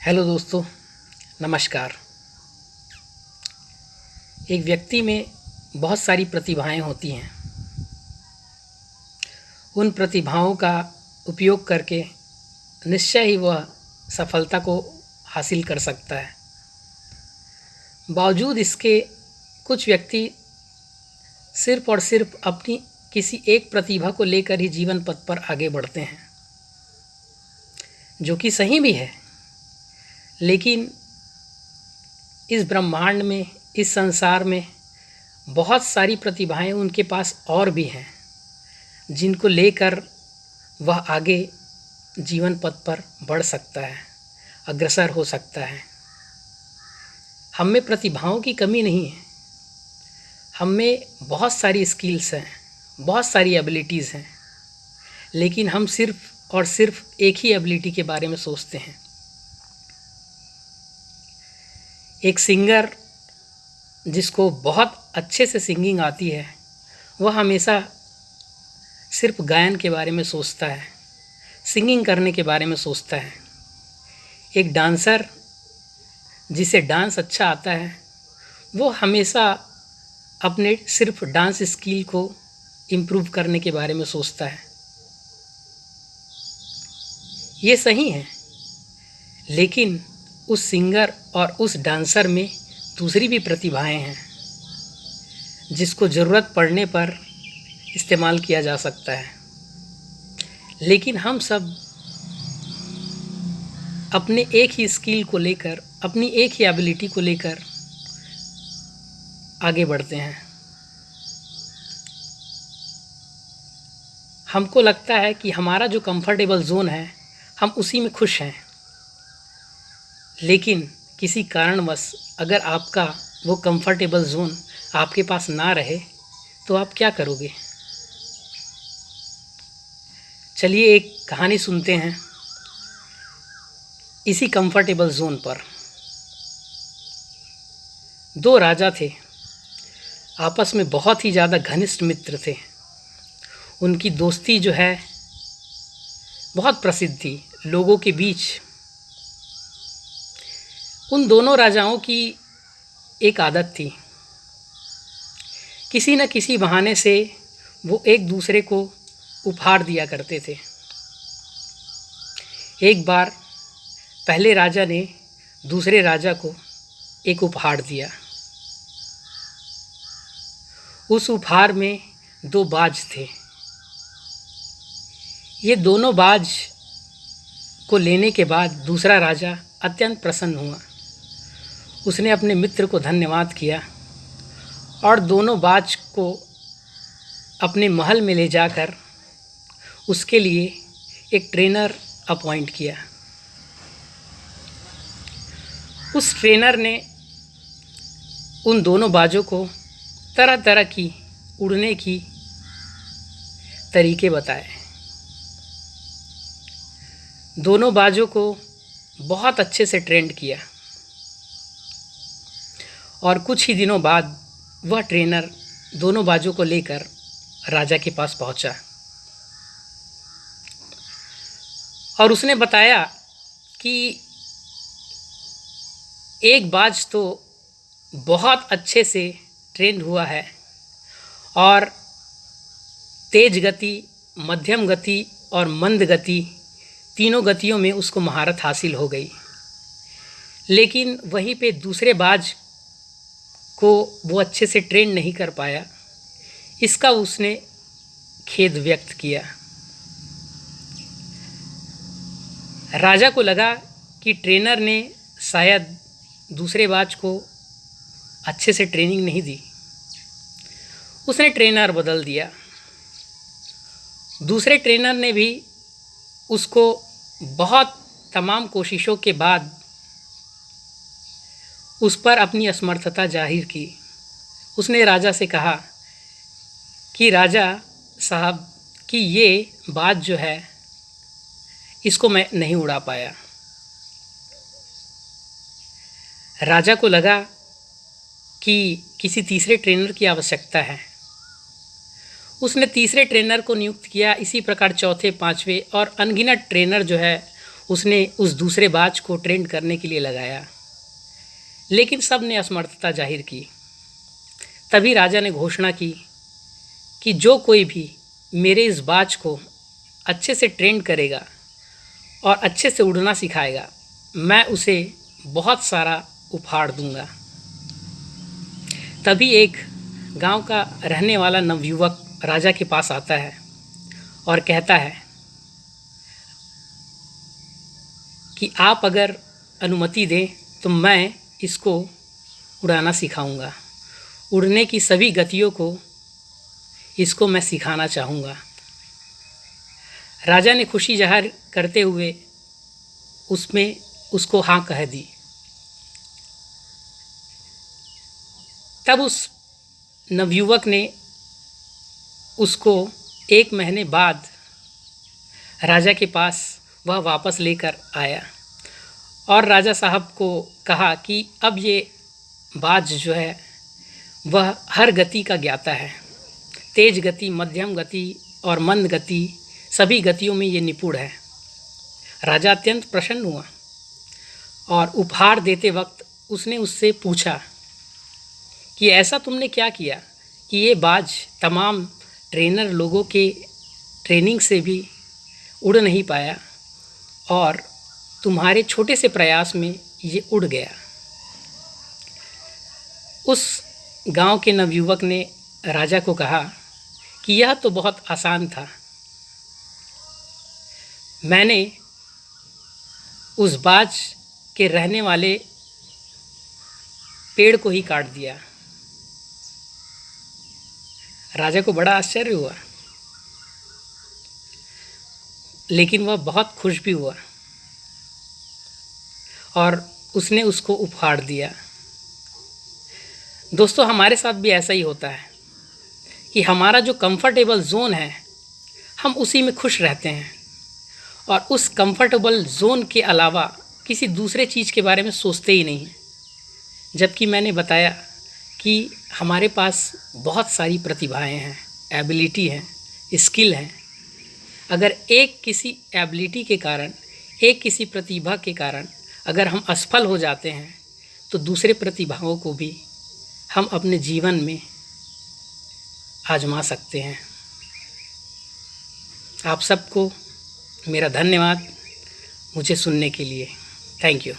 Hello दोस्तों, नमस्कार। एक व्यक्ति में बहुत सारी प्रतिभाएं होती हैं। उन प्रतिभाओं का उपयोग करके निश्चय ही वह सफलता को हासिल कर सकता है। बावजूद इसके कुछ व्यक्ति सिर्फ और सिर्फ अपनी किसी एक प्रतिभा को लेकर ही जीवन पथ पर आगे बढ़ते हैं, जो कि सही भी है। लेकिन इस ब्रह्मांड में, इस संसार में बहुत सारी प्रतिभाएं उनके पास और भी हैं, जिनको लेकर वह आगे जीवन पथ पर बढ़ सकता है, अग्रसर हो सकता है। हम में प्रतिभाओं की कमी नहीं है। हम में बहुत सारी स्किल्स हैं, बहुत सारी एबिलिटीज़ हैं, लेकिन हम सिर्फ और सिर्फ एक ही एबिलिटी के बारे में सोचते हैं। एक सिंगर जिसको बहुत अच्छे से सिंगिंग आती है, वह हमेशा सिर्फ गायन के बारे में सोचता है, सिंगिंग करने के बारे में सोचता है। एक डांसर जिसे डांस अच्छा आता है, वो हमेशा अपने सिर्फ डांस स्किल को इम्प्रूव करने के बारे में सोचता है। ये सही है, लेकिन उस सिंगर और उस डांसर में दूसरी भी प्रतिभाएं हैं, जिसको ज़रूरत पड़ने पर इस्तेमाल किया जा सकता है। लेकिन हम सब अपने एक ही स्किल को लेकर, अपनी एक ही एबिलिटी को लेकर आगे बढ़ते हैं। हमको लगता है कि हमारा जो कंफर्टेबल जोन है, हम उसी में खुश हैं। लेकिन किसी कारणवश अगर आपका वो कंफर्टेबल जोन आपके पास ना रहे, तो आप क्या करोगे? चलिए एक कहानी सुनते हैं इसी कंफर्टेबल जोन पर। दो राजा थे, आपस में बहुत ही ज़्यादा घनिष्ठ मित्र थे। उनकी दोस्ती जो है बहुत प्रसिद्ध थी लोगों के बीच। उन दोनों राजाओं की एक आदत थी, किसी न किसी बहाने से वो एक दूसरे को उपहार दिया करते थे। एक बार पहले राजा ने दूसरे राजा को एक उपहार दिया। उस उपहार में दो बाज थे। ये दोनों बाज को लेने के बाद दूसरा राजा अत्यंत प्रसन्न हुआ। उसने अपने मित्र को धन्यवाद किया और दोनों बाज को अपने महल में ले जाकर उसके लिए एक ट्रेनर अपॉइंट किया। उस ट्रेनर ने उन दोनों बाजों को तरह तरह की उड़ने की तरीके बताए। दोनों बाजों को बहुत अच्छे से ट्रेंड किया और कुछ ही दिनों बाद वह ट्रेनर दोनों बाजों को लेकर राजा के पास पहुंचा और उसने बताया कि एक बाज तो बहुत अच्छे से ट्रेंड हुआ है और तेज गति, मध्यम गति और मंद गति, तीनों गतियों में उसको महारत हासिल हो गई। लेकिन वहीं पे दूसरे बाज को वो अच्छे से ट्रेन नहीं कर पाया। इसका उसने खेद व्यक्त किया। राजा को लगा कि ट्रेनर ने शायद दूसरे बाज को अच्छे से ट्रेनिंग नहीं दी। उसने ट्रेनर बदल दिया। दूसरे ट्रेनर ने भी उसको बहुत तमाम कोशिशों के बाद उस पर अपनी असमर्थता जाहिर की। उसने राजा से कहा कि राजा साहब, कि ये बात जो है इसको मैं नहीं उड़ा पाया। राजा को लगा कि किसी तीसरे ट्रेनर की आवश्यकता है। उसने तीसरे ट्रेनर को नियुक्त किया। इसी प्रकार चौथे, पांचवें और अनगिनत ट्रेनर जो है उसने उस दूसरे बाज को ट्रेंड करने के लिए लगाया, लेकिन सब ने असमर्थता जाहिर की। तभी राजा ने घोषणा की कि जो कोई भी मेरे इस बाज को अच्छे से ट्रेंड करेगा और अच्छे से उड़ना सिखाएगा, मैं उसे बहुत सारा उपहार दूंगा। तभी एक गांव का रहने वाला नवयुवक राजा के पास आता है और कहता है कि आप अगर अनुमति दें तो मैं इसको उड़ाना सिखाऊंगा। उड़ने की सभी गतियों को इसको मैं सिखाना चाहूँगा। राजा ने खुशी जाहिर करते हुए उसको हाँ कह दी। तब उस नवयुवक ने उसको 1 महीने बाद राजा के पास वह वापस लेकर आया और राजा साहब को कहा कि अब ये बाज जो है वह हर गति का ज्ञाता है। तेज गति, मध्यम गति और मंद गति, सभी गतियों में ये निपुण है। राजा अत्यंत प्रसन्न हुआ और उपहार देते वक्त उसने उससे पूछा कि ऐसा तुमने क्या किया कि ये बाज तमाम ट्रेनर लोगों के ट्रेनिंग से भी उड़ नहीं पाया और तुम्हारे छोटे से प्रयास में ये उड़ गया। उस गांव के नवयुवक ने राजा को कहा कि यह तो बहुत आसान था, मैंने उस बाज के रहने वाले पेड़ को ही काट दिया। राजा को बड़ा आश्चर्य हुआ, लेकिन वह बहुत खुश भी हुआ और उसने उसको उपहार दिया। दोस्तों, हमारे साथ भी ऐसा ही होता है कि हमारा जो कंफर्टेबल जोन है हम उसी में खुश रहते हैं और उस कंफर्टेबल जोन के अलावा किसी दूसरे चीज़ के बारे में सोचते ही नहीं। जबकि मैंने बताया कि हमारे पास बहुत सारी प्रतिभाएं हैं, एबिलिटी है, स्किल है। अगर एक किसी एबिलिटी के कारण, एक किसी प्रतिभा के कारण अगर हम असफल हो जाते हैं तो दूसरे प्रतिभाओं को भी हम अपने जीवन में आजमा सकते हैं। आप सबको मेरा धन्यवाद मुझे सुनने के लिए। Thank you.